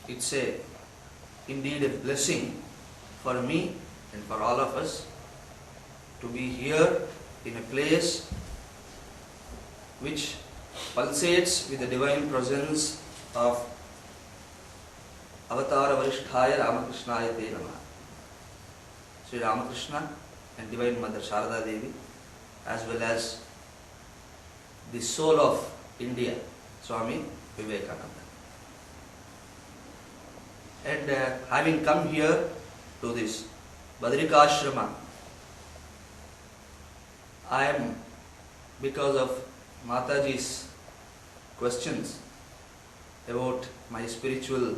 It's indeed a blessing for me and for all of us to be here in a place which pulsates with the divine presence of Avatara Varishtaya Ramakrishnaya Te Namah. Sri Ramakrishna and Divine Mother Sharada Devi, as well as the soul of India, Swami Vivekananda. And having come here to this Badrikashrama, I am, because of Mataji's questions about my spiritual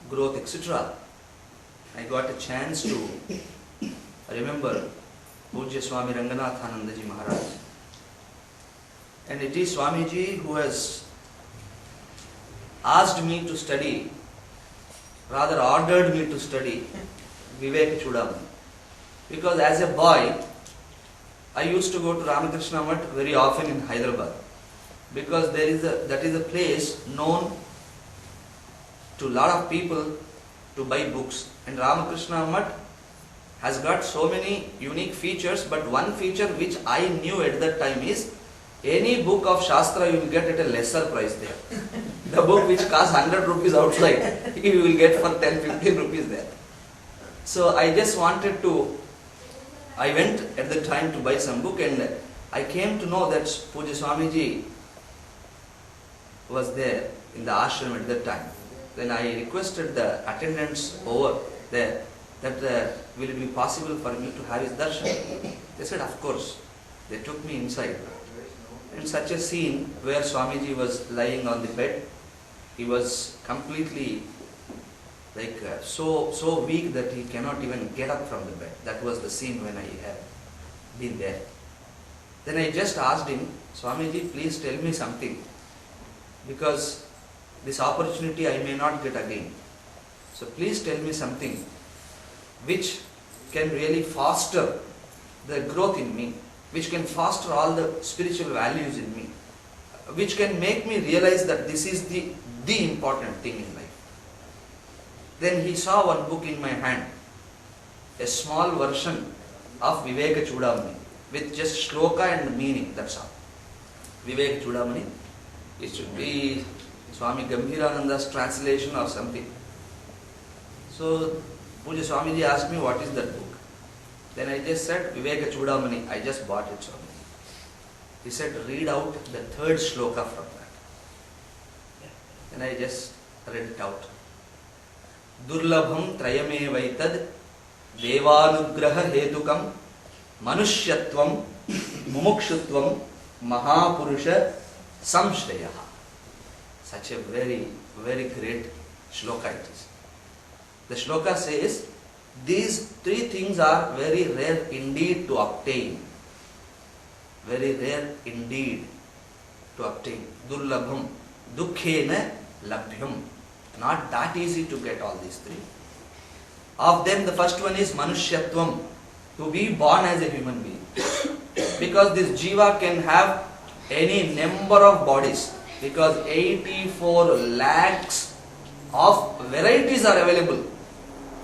growth, etc., I got a chance to remember Pujya Swami Ranganathanandaji Maharaj. And it is Swamiji who has asked me to study, rather ordered me to study Viveka Chudamani. Because as a boy, I used to go to Ramakrishna Math very often in Hyderabad. Because that is a place known to a lot of people to buy books. And Ramakrishna Math has got so many unique features, but one feature which I knew at that time is any book of Shastra you will get at a lesser price there. The book which costs 100 rupees outside, you will get for 10-15 rupees there. So I just wanted to, I went at the time to buy some book, and I came to know that Pujya Swamiji was there in the ashram at that time. Then I requested the attendants over there that will it be possible for me to have his darshan? They said, of course. They took me inside. In such a scene where Swamiji was lying on the bed, he was completely like so weak that he cannot even get up from the bed. That was the scene when I had been there. Then I just asked him, Swamiji, please tell me something, because this opportunity I may not get again. So please tell me something which can really foster the growth in me, which can foster all the spiritual values in me, which can make me realize that this is the important thing in life. Then he saw one book in my hand, a small version of Viveka Chudamani, with just shloka and meaning, that's all. Viveka Chudamani, it should be Swami Gambhirananda's translation or something. So Pujya Swamiji asked me, what is that book? Then I just said, Viveka Chudamani, I just bought it, Swami. He said, read out the third shloka from that. Then I just read it out. Durlabham trayame vaitad devanugraha hetukam manushyatvam mumukshutvam mahapurusha samshrayaha. Such a very, very great shloka it is. The shloka says, these three things are very rare indeed to obtain. Very rare indeed to obtain. Durlabham, dukkhena labhyam. Not that easy to get all these three. Of them, the first one is manushyatvam, to be born as a human being. Because this jiva can have any number of bodies. Because 84 lakhs of varieties are available.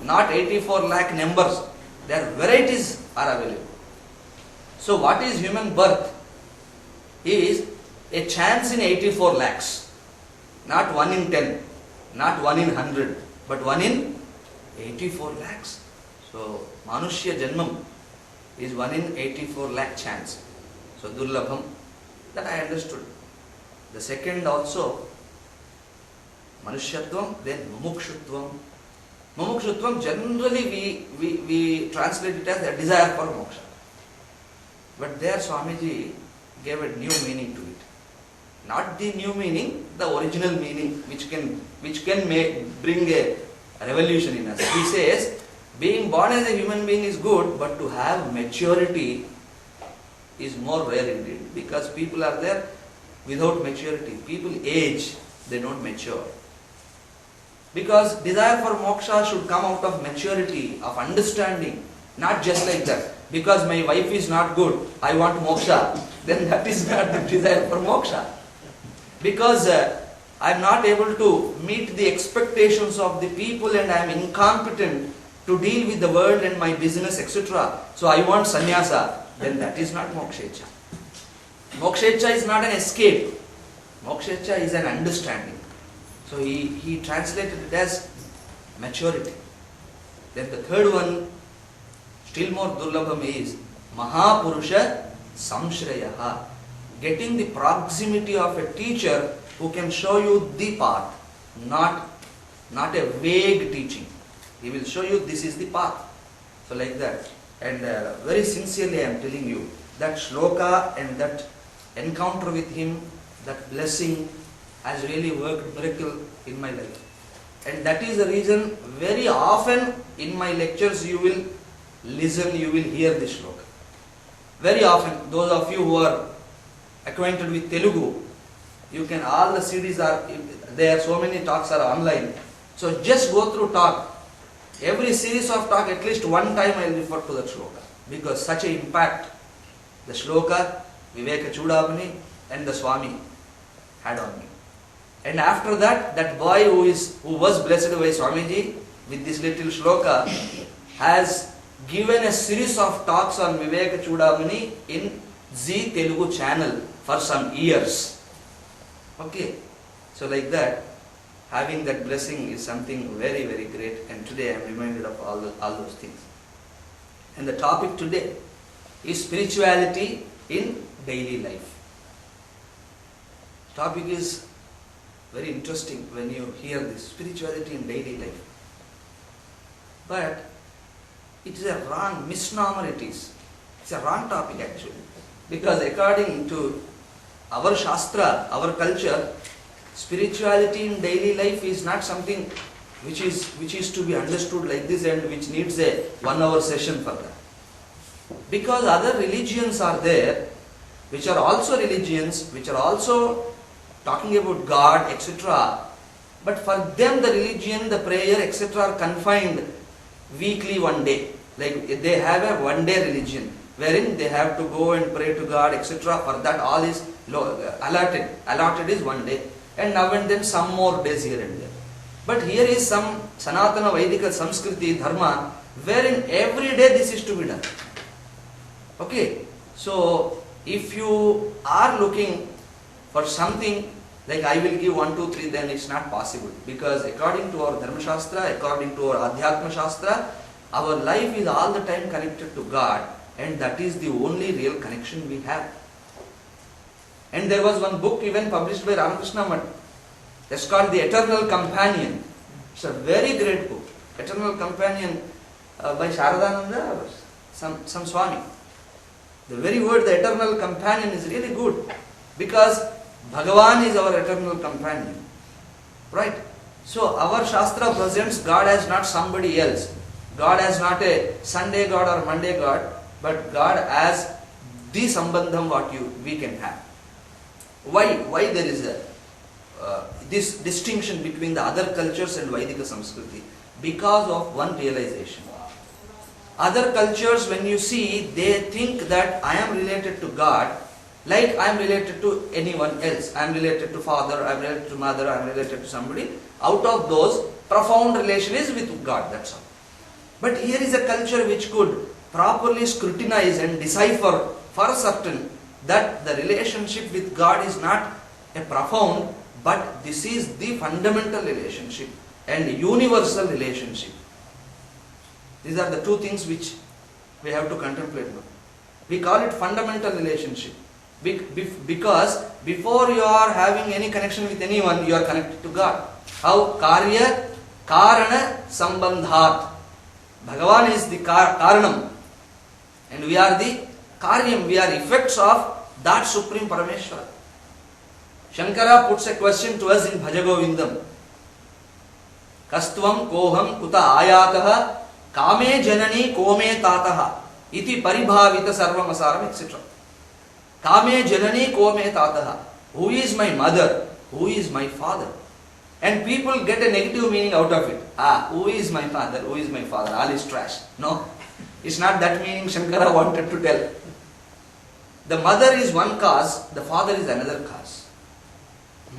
Not 84 lakh numbers. Their varieties are available. So what is human birth? Is a chance in 84 lakhs. Not 1 in 10. Not 1 in 100. But 1 in 84 lakhs. So Manushya Janmam is 1 in 84 lakh chance. So Durlabham, that I understood. The second also, Manushyatvam, then Mumukshutvam. Mumukshutvam, generally we translate it as a desire for moksha. But there Swamiji gave a new meaning to it. Not the new meaning, the original meaning which can bring a revolution in us. He says, being born as a human being is good, but to have maturity is more rare indeed. Because people are there without maturity. People age, they don't mature. Because desire for moksha should come out of maturity, of understanding, not just like that. Because my wife is not good, I want moksha, then that is not the desire for moksha. Because I am not able to meet the expectations of the people and I am incompetent to deal with the world and my business, etc. So I want sannyasa, then that is not mokshecha. Mokshecha is not an escape. Mokshecha is an understanding. So he translated it as maturity. Then the third one, still more durlabham, is Mahapurusha Samshrayaha. Getting the proximity of a teacher who can show you the path, not a vague teaching. He will show you this is the path. So like that. And very sincerely I am telling you, that shloka and that encounter with him, that blessing has really worked miracle in my life. And that is the reason very often in my lectures you will listen, you will hear this shloka. Very often, those of you who are acquainted with Telugu, you can, all the CDs are there, so many talks are online. So just go through talk. Every series of talk, at least one time I will refer to that shloka. Because such an impact the shloka, Viveka Chudamani and the Swami had on me. And after that, that boy who was blessed by Swamiji with this little shloka has given a series of talks on Viveka Chudamani in Zee Telugu channel for some years. Okay, so like that, having that blessing is something very, very great, and today I am reminded of all those things. And the topic today is spirituality in daily life. Topic is very interesting when you hear this, spirituality in daily life. But it is a wrong misnomer it is. It's a wrong topic actually. Because according to our Shastra, our culture, spirituality in daily life is not something which is to be understood like this and which needs a 1 hour session for that. Because other religions are there, which are also religions, which are also talking about God, etc. But for them the religion, the prayer, etc. are confined weekly one day. Like they have a one day religion, wherein they have to go and pray to God, etc. For that all is allotted. Allotted is one day. And now and then some more days here and there. But here is some Sanatana Vaidika Samskriti Dharma, wherein every day this is to be done. Okay, so if you are looking for something like I will give 1, 2, 3, then it's not possible. Because according to our Dharma Shastra, according to our Adhyatma Shastra, our life is all the time connected to God, and that is the only real connection we have. And there was one book even published by Ramakrishna Math. It's called The Eternal Companion. It's a very great book. Eternal Companion by Sharadananda or some Swami. The very word, the Eternal Companion, is really good. Because Bhagavan is our eternal companion. Right? So our Shastra presents God as not somebody else. God as not a Sunday God or Monday God, but God as the Sambandham what we can have. Why there is this distinction between the other cultures and Vaidika Samskriti? Because of one realization. Other cultures, when you see, they think that I am related to God like I am related to anyone else. I am related to father, I am related to mother, I am related to somebody. Out of those, profound relation is with God, that's all. But here is a culture which could properly scrutinize and decipher for certain that the relationship with God is not a profound, but this is the fundamental relationship and universal relationship. These are the two things which we have to contemplate now. We call it fundamental relationship. Because before you are having any connection with anyone, you are connected to God. How? Karya, Karana, Sambandhat. Bhagavan is the Karanam. And we are the Karyam, we are effects of that Supreme Parameshwara. Shankara puts a question to us in Bhajagovindam. Kastvam koham kuta ayataha kame janani kome tataha iti paribhavita sarvamasaram, etc. Kame janani kome tataha. Who is my mother? Who is my father? And people get a negative meaning out of it. Who is my father? Who is my father? All is trash. No, it's not that meaning Shankara wanted to tell. The mother is one cause, the father is another cause.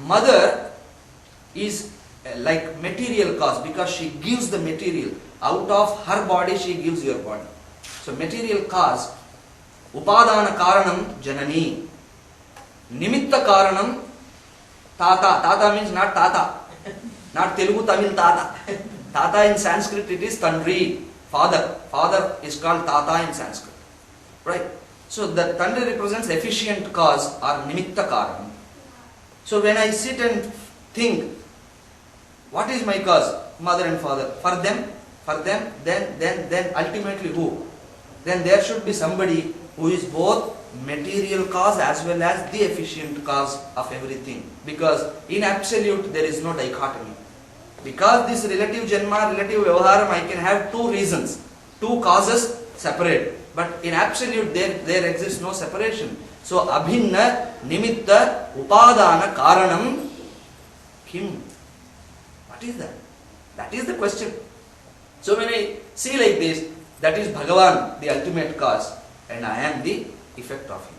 Mother is like material cause, because she gives the material. Out of her body she gives your body. So material cause, upadana karanam janani, nimitta karanam tata. Tata means not tata, not Telugu Tamil tata. Tata in Sanskrit it is Tandri, father. Father is called tata in Sanskrit. Right? So the Tandri represents efficient cause or nimitta karanam. So when I sit and think, what is my cause? Mother and father. For them, then ultimately who? Then there should be somebody who is both material cause as well as the efficient cause of everything. Because in absolute there is no dichotomy. Because this relative janma, relative vyavaharam, I can have two reasons, two causes separate. But in absolute there exists no separation. So abhinna nimitta upadana karanam kim? What is that? That is the question. So when I see like this, that is Bhagavan, the ultimate cause, and I am the effect of him.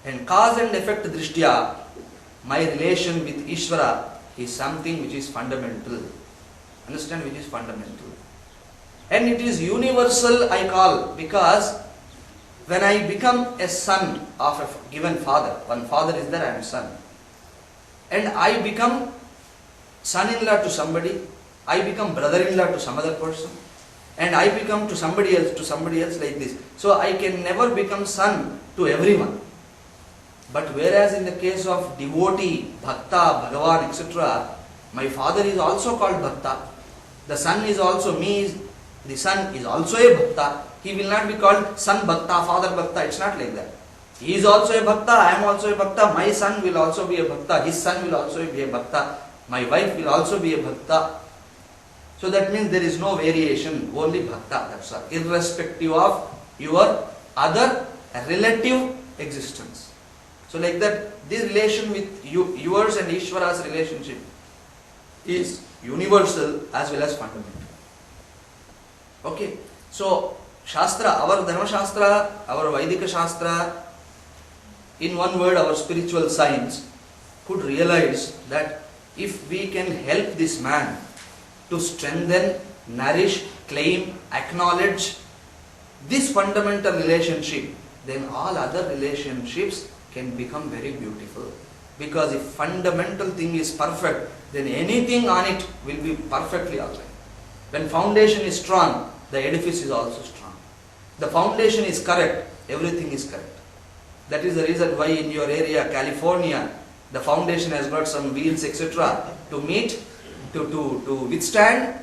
And cause and effect drishtya, my relation with Ishvara is something which is fundamental. Understand, which is fundamental. And it is universal, I call, because when I become a son of a given father, one father is there, I am son, and I become son-in-law to somebody, I become brother-in-law to some other person, and I become to somebody else like this. So I can never become son to everyone. But whereas in the case of devotee, bhakta, bhagavan, etc., my father is also called bhakta. The son is also the son is also a bhakta. He will not be called son bhakta, father bhakta. It's not like that. He is also a bhakta, I am also a bhakta, my son will also be a bhakta, his son will also be a bhakta, my wife will also be a bhakta. So that means there is no variation, only bhakta, that's all, irrespective of your other relative existence. So like that, this relation with yours and Ishvara's relationship is universal as well as fundamental. Okay, so Shastra, our Dharma Shastra, our Vaidika Shastra, in one word, our spiritual science could realize that if we can help this man to strengthen, nourish, claim, acknowledge this fundamental relationship, then all other relationships can become very beautiful. Because if fundamental thing is perfect, then anything on it will be perfectly alright. When foundation is strong, the edifice is also strong. The foundation is correct, everything is correct. That is the reason why in your area, California, the foundation has got some wheels, etc. to meet, to withstand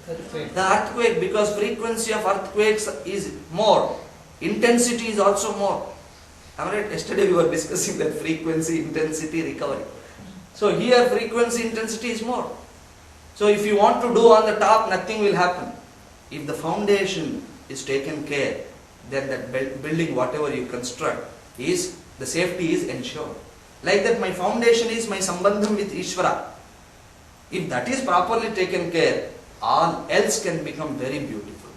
the earthquake, because frequency of earthquakes is more, intensity is also more. Right? Yesterday we were discussing that frequency, intensity, recovery. So here frequency, intensity is more. So if you want to do on the top, nothing will happen. If the foundation is taken care, then that building, whatever you construct, the safety is ensured. Like that, my foundation is my sambandham with Ishvara. If that is properly taken care, all else can become very beautiful.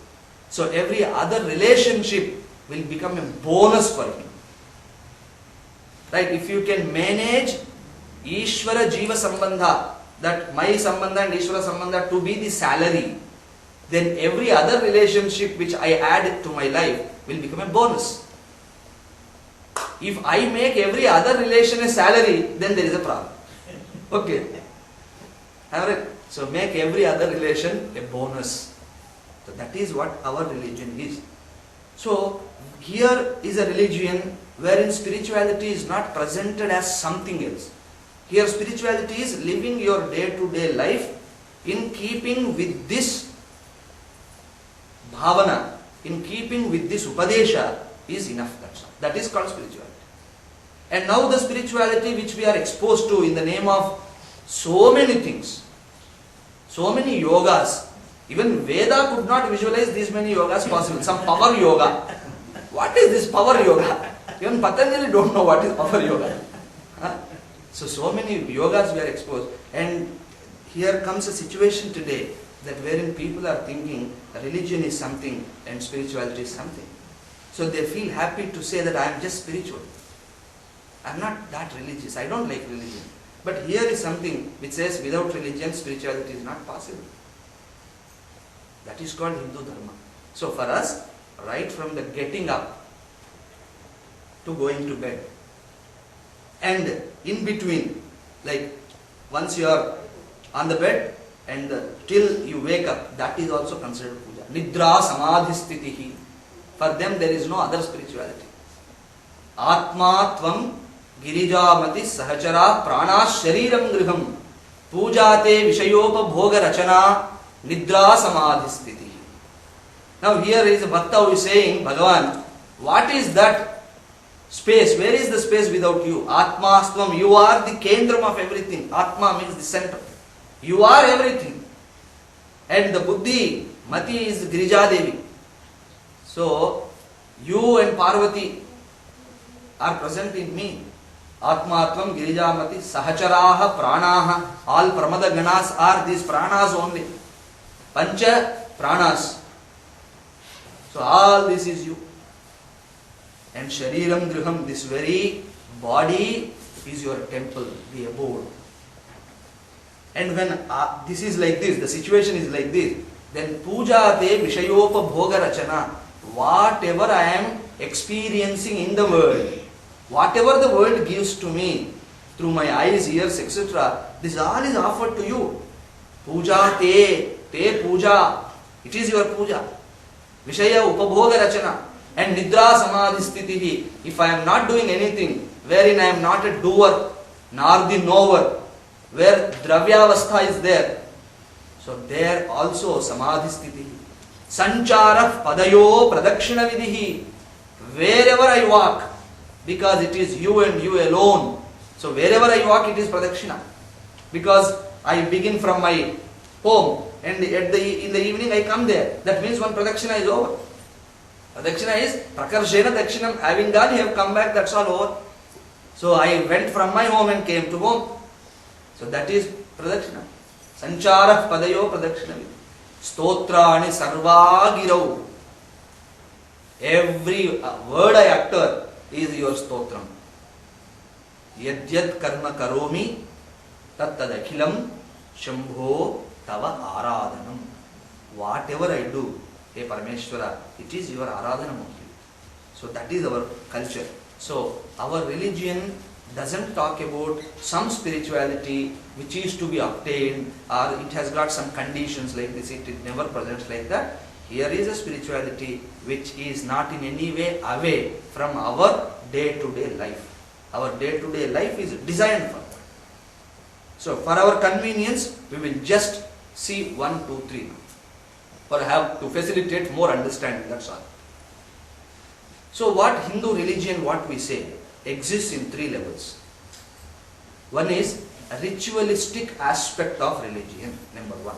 So every other relationship will become a bonus for him. Right? If you can manage Ishvara Jiva Sambandha, that my Sambandha and Ishvara Sambandha to be the salary, then every other relationship which I add to my life will become a bonus. If I make every other relation a salary, then there is a problem. Okay. Alright. So make every other relation a bonus. So that is what our religion is. So here is a religion wherein spirituality is not presented as something else. Here spirituality is living your day-to-day life in keeping with this bhavana, in keeping with this upadesha is enough. That is called spirituality. And now the spirituality which we are exposed to in the name of so many things, so many yogas, even Veda could not visualize these many yogas possible. Some power yoga. What is this power yoga? Even Patanjali don't know what is power yoga. So many yogas we are exposed. And here comes a situation today that wherein people are thinking religion is something and spirituality is something. So they feel happy to say that I am just spiritual. I am not that religious. I don't like religion. But here is something which says without religion, spirituality is not possible. That is called Hindu Dharma. So for us, right from the getting up to going to bed, and in between, like once you are on the bed and till you wake up, that is also considered puja. Nidra samadhi sthitihi. For them there is no other spirituality. Atma tvam girijamati sahachara prana shariram griham pujate vishayopa bhoga rachana nidra samadhi sthitihi. Now here is a bhakta who is saying, Bhagavan, what is that space? Where is the space without you? Atma stvam, you are the kendram of everything. Atma means the center. You are everything. And the buddhi, mati is Girija Devi. So, you and Parvati are present in me. Atma tvam Girija mati sahacharaha pranaha. All pramada ganas are these pranas only. Pancha pranas. So all this is you. And shariram griham, this very body is your temple, the abode. And when this is like this, the situation is like this, then puja te vishayopa bhoga rachana. Whatever I am experiencing in the world, whatever the world gives to me through my eyes, ears, etc., this all is offered to you. Puja te puja. It is your puja. Vishaya upabhoga rachana. And nidra samadhi sthitihi. If I am not doing anything, wherein I am not a doer, nor the knower, where dravyavastha is there, so there also samadhi sthitihi. Sanchara padayo pradakshina vidihi. Wherever I walk, because it is you and you alone, so wherever I walk it is pradakshina. Because I begin from my home and in the evening I come there. That means one pradakshina is over. Pradakshina is prakarshena dakshinam. Having done, you have come back, that's all over. So I went from my home and came to home. So that is pradakshina. Sanchara padayo pradakshina. Stotrani sarva girau. Every word I utter is your stotram. Yadyad karma karomi tattad akhilam shambho tava aradhanam. Whatever I do, Hey Parameshwara, it is your aradhana only. So that is our culture. So our religion doesn't talk about some spirituality which is to be obtained, or it has got some conditions like this. It never presents like that. Here is a spirituality which is not in any way away from our day-to-day life. Our day-to-day life is designed for that. So for our convenience, we will just see 1, 2, 3. Or have to facilitate more understanding, that's all. So what Hindu religion, what we say, exists in 3 levels. One is a ritualistic aspect of religion, number 1.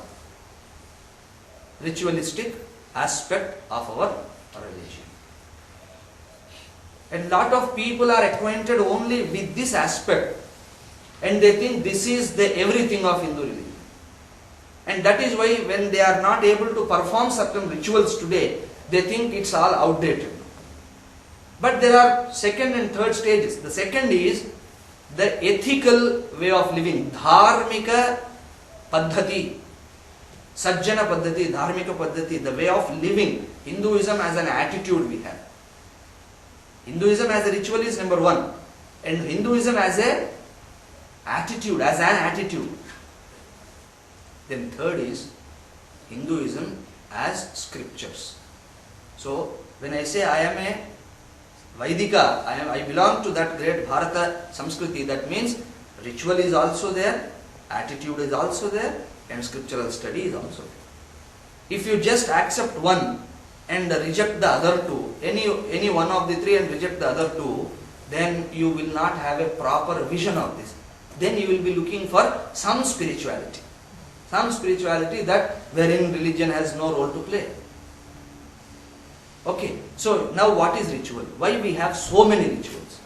Ritualistic aspect of our religion. And lot of people are acquainted only with this aspect and they think this is the everything of Hindu religion. And that is why when they are not able to perform certain rituals today, they think it's all outdated. But there are second and third stages. The second is the ethical way of living. Dharmika paddhati. Sajjana paddhati, dharmika paddhati, the way of living. Hinduism as an attitude we have. Hinduism as a ritual is number 1. And Hinduism as a attitude, as an attitude. Then third is Hinduism as scriptures. So when I say I am a Vaidika, I belong to that great Bharata Samskriti, that means ritual is also there, attitude is also there, and scriptural study is also there. If you just accept one and reject the other 2, any one of the 3 and reject the other 2, then you will not have a proper vision of this. Then you will be looking for some spirituality. Some spirituality that wherein religion has no role to play. Okay, so now what is ritual? Why we have so many rituals?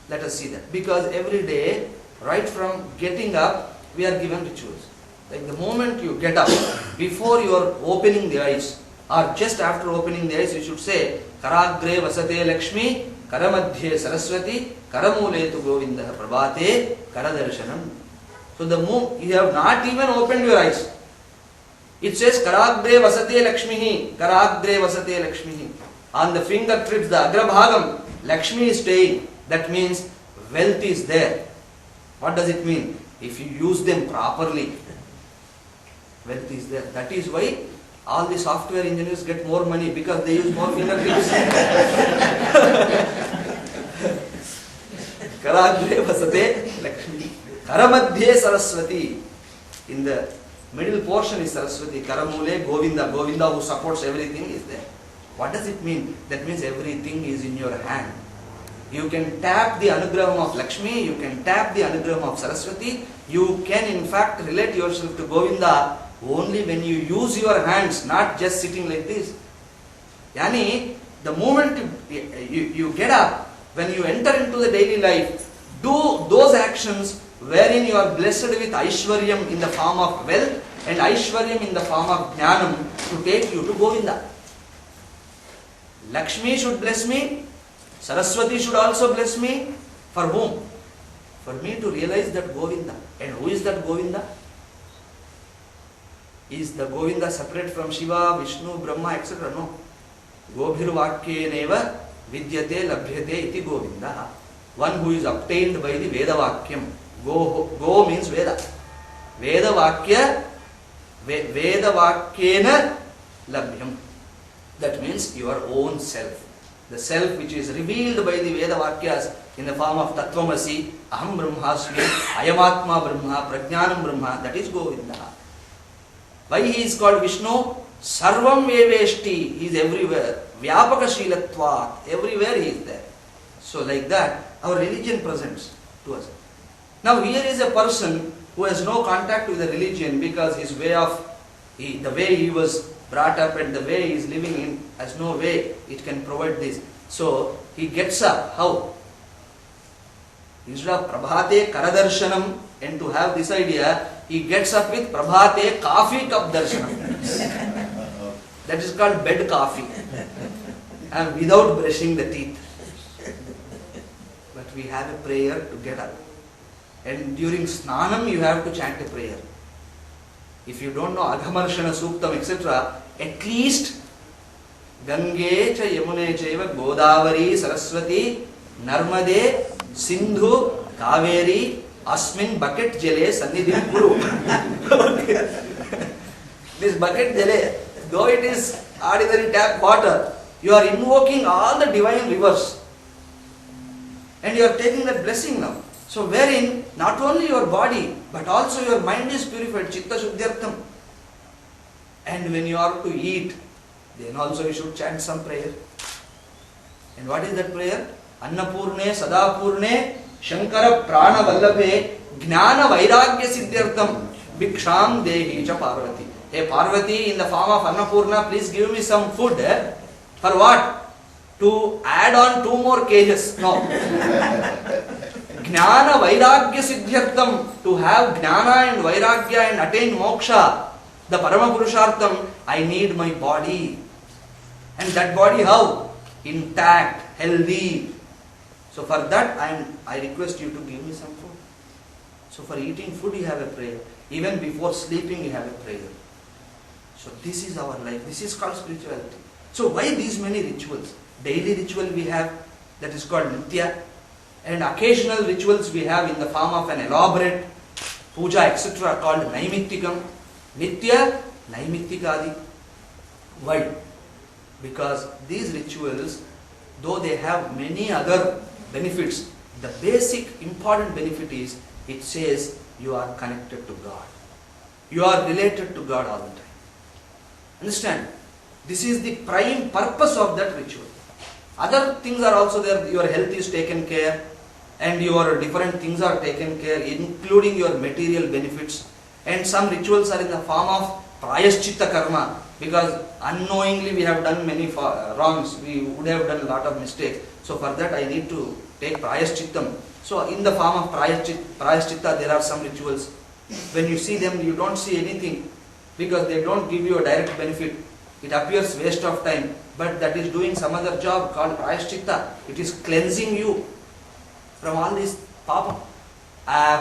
Let us see that. Because every day, right from getting up, we are given rituals. Like the moment you get up, before you are opening the eyes, or just after opening the eyes, you should say, Karagre vasate Lakshmi, Karamadhye Saraswati, Karamule tu Govinda, Prabhate, Karadarshanam. So the moment you have not even opened your eyes. It says Karagre Vasate Lakshmihi, Karagre Vasate Lakshmihi. On the fingertips, the Agrabhagam, Lakshmi is staying. That means wealth is there. What does it mean? If you use them properly, wealth is there. That is why all the software engineers get more money, because they use more fingertips. Karagre Vasate Lakshmi. Karamadhye Saraswati. In the middle portion is Saraswati. Karamule Govinda. Govinda who supports everything is there. What does it mean? That means everything is in your hand. You can tap the anugraham of Lakshmi, you can tap the anugraham of Saraswati, you can in fact relate yourself to Govinda only when you use your hands, not just sitting like this. Yani, the moment you get up, when you enter into the daily life, do those actions wherein you are blessed with Aishwaryam in the form of wealth and Aishwaryam in the form of Jnanam to take you to Govinda. Lakshmi should bless me, Saraswati should also bless me. For whom? For me to realize that Govinda. And who is that Govinda? Is the Govinda separate from Shiva, Vishnu, Brahma, etc.? No. Gobhirvakyeneva vidyate labhyate iti Govinda. One who is obtained by the Veda Vakyam. Go means Veda. Veda Vakya, Veda Vakyena labhyam. That means your own self. The self which is revealed by the Veda Vakyas in the form of Tattvamasi, Aham Brahmasmi, Ayamatma Brahma, Prajnanam Brahma, that is Govinda. Why he is called Vishnu? Sarvam Veveshti, he is everywhere. Vyapaka Shilatva, everywhere he is there. So like that, our religion presents to us. Now here is a person who has no contact with the religion because his way of, the way he was brought up and the way he is living in has no way it can provide this. So he gets up. How? Instead of Prabhate Karadarshanam, and to have this idea, he gets up with Prabhate Coffee Cup Darshanam. That is called bed coffee. And without brushing the teeth. But we have a prayer to get up. And during Snanam you have to chant a prayer. If you don't know Aghamarshana Suktam, etc., at least Gange cha Yamune chaiva Godavari Saraswati Narmade Sindhu Kaveri Asmin bucket jale Sannidhim Kuru. This bucket jale, though it is ordinary tap water, you are invoking all the divine rivers. And you are taking that blessing now. So wherein not only your body but also your mind is purified, Chitta Shuddhyartham. And when you are to eat, then also you should chant some prayer. And what is that prayer? Annapurne Sadapurne Shankara Prana Vallabhe Jnana Vairagya Siddhyartham Bhiksham Dehi Cha Parvati. Hey Parvati, in the form of Annapurna, please give me some food. For what? To add on 2 more cages. No. Jnana Vairagya Siddhyartham, to have Jnana and Vairagya and attain moksha, the Parama Purushartham, I need my body. And that body how? Intact, healthy. So for that I request you to give me some food. So for eating food you have a prayer. Even before sleeping you have a prayer. So this is our life. This is called spirituality. So why these many rituals? Daily ritual we have, that is called Nitya. And occasional rituals we have in the form of an elaborate puja, etc., called Naimittikam. Nitya, Naimittikadi. Why? Because these rituals, though they have many other benefits, the basic important benefit is, it says you are connected to God. You are related to God all the time. Understand? This is the prime purpose of that ritual. Other things are also there. Your health is taken care, and your different things are taken care, including your material benefits. And some rituals are in the form of prayaschitta karma, because unknowingly we have done many wrongs, we would have done a lot of mistakes. So for that I need to take prayaschittam. So in the form of prayaschitta there are some rituals. When you see them, you don't see anything, because they don't give you a direct benefit. It appears waste of time, but that is doing some other job called prayashchitta. It is cleansing you from all this papa.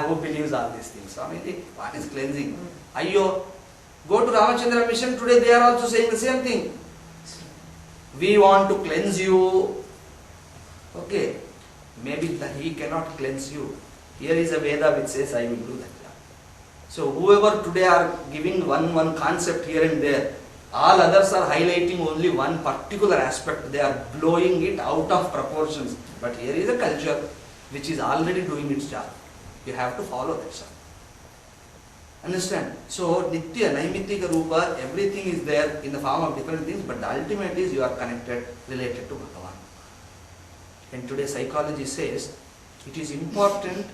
Who believes all these things? Swamiji, what is cleansing? Ayyo, go to Ramachandra Mission today, they are also saying the same thing. We want to cleanse you. Okay, maybe he cannot cleanse you. Here is a Veda which says I will do that. So whoever today are giving one concept here and there, all others are highlighting only one particular aspect. They are blowing it out of proportions. But here is a culture which is already doing its job. You have to follow that, sir. Understand? So Nitya, Naimittika Rupa, everything is there in the form of different things, but the ultimate is you are connected, related to Bhagavan. And today psychology says it is important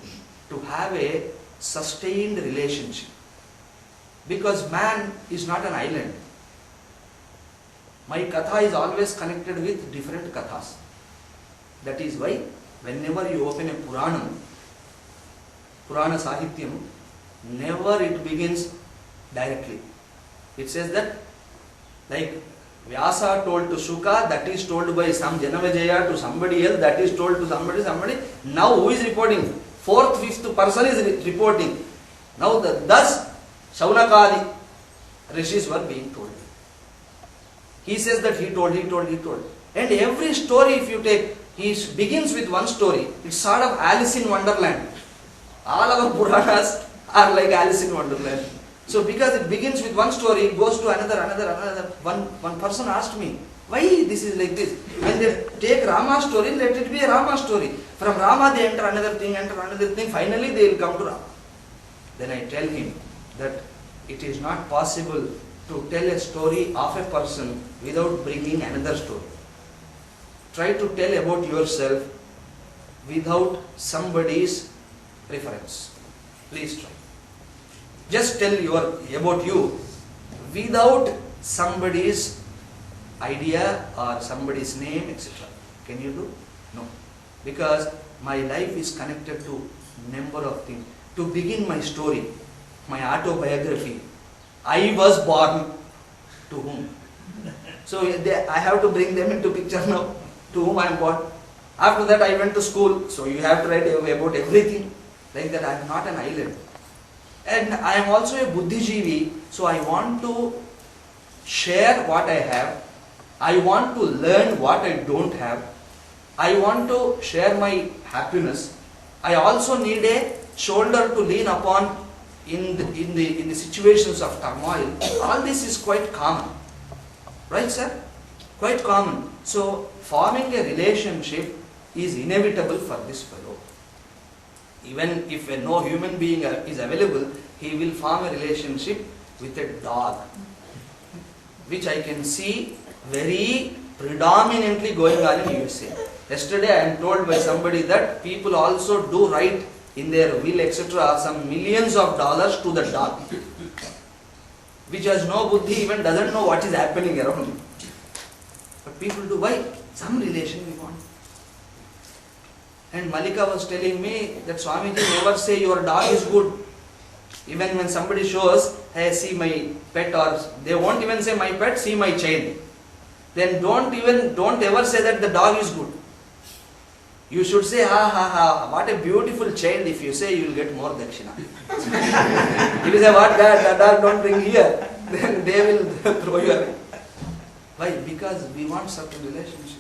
to have a sustained relationship. Because man is not an island. My katha is always connected with different kathas. That is why whenever you open a Purana Sahityam, never it begins directly. It says that, like Vyasa told to Shuka, that is told by some Janamajaya to somebody else, that is told to somebody. Now who is reporting? Fourth, fifth person is reporting. Now thus Shaunakadi rishis were being told. He says that he told. And every story if you take, he begins with one story. It's sort of Alice in Wonderland. All our Puranas are like Alice in Wonderland. So because it begins with one story, it goes to another. One person asked me, why this is like this? When they take Rama's story, let it be a Rama story. From Rama they enter another thing, finally they will come to Rama. Then I tell him that it is not possible to tell a story of a person without bringing another story. Try to tell about yourself without somebody's reference. Please try. Just tell about you without somebody's idea or somebody's name, etc. Can you do? No. Because my life is connected to number of things. To begin my story, my autobiography, I was born to whom? So I have to bring them into picture now. To whom I am born. After that I went to school. So you have to write about everything. Like that I am not an island. And I am also a Buddhijeevi. So I want to share what I have. I want to learn what I don't have. I want to share my happiness. I also need a shoulder to lean upon in the situations of turmoil. All this is quite common. Right, sir? Quite common. So forming a relationship is inevitable for this fellow. Even if no human being is available, he will form a relationship with a dog, which I can see very predominantly going on in USA. Yesterday I am told by somebody that people also do write in their will, etc., some millions of dollars to the dog, which has no buddhi, even doesn't know what is happening around him. But people do. Why? Some relation we want. And Malika was telling me that Swamiji, never say your dog is good. Even when somebody shows, hey, see my pet, or they won't even say my pet, see my child. Then don't ever say that the dog is good. You should say, what a beautiful child. If you say, you will get more dakshina. If you say, what that dog don't bring here, then they will throw you away. Why? Because we want certain relationship.